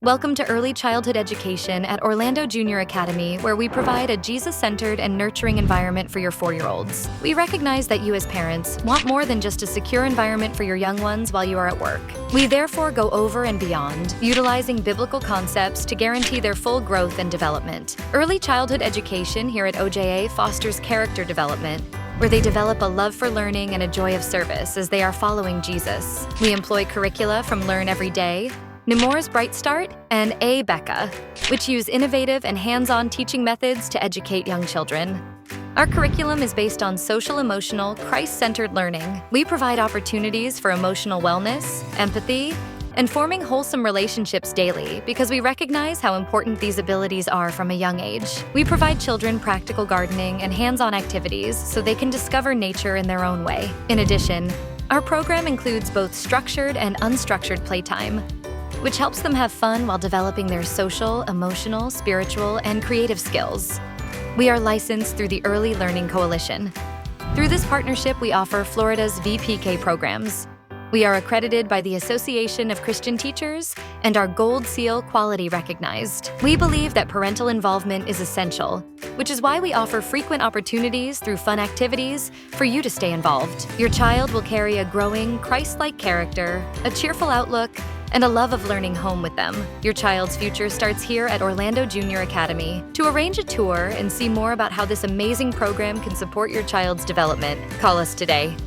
Welcome to Early Childhood Education at Orlando Junior Academy, where we provide a Jesus-centered and nurturing environment for your 4-year-olds. We recognize that you as parents want more than just a secure environment for your young ones while you are at work. We therefore go over and beyond, utilizing biblical concepts to guarantee their full growth and development. Early childhood education here at OJA fosters character development, where they develop a love for learning and a joy of service as they are following Jesus. We employ curricula from Learn Every Day, Nemours Bright Start, and Becca, which use innovative and hands-on teaching methods to educate young children. Our curriculum is based on social-emotional, Christ-centered learning. We provide opportunities for emotional wellness, empathy, and forming wholesome relationships daily because we recognize how important these abilities are from a young age. We provide children practical gardening and hands-on activities so they can discover nature in their own way. In addition, our program includes both structured and unstructured playtime, which helps them have fun while developing their social, emotional, spiritual, and creative skills. We are licensed through the Early Learning Coalition. Through this partnership, we offer Florida's VPK programs. We are accredited by the Association of Christian Teachers and are Gold Seal quality recognized. We believe that parental involvement is essential, which is why we offer frequent opportunities through fun activities for you to stay involved. Your child will carry a growing, Christ-like character, a cheerful outlook, and a love of learning home with them. Your child's future starts here at Orlando Junior Academy. To arrange a tour and see more about how this amazing program can support your child's development, call us today.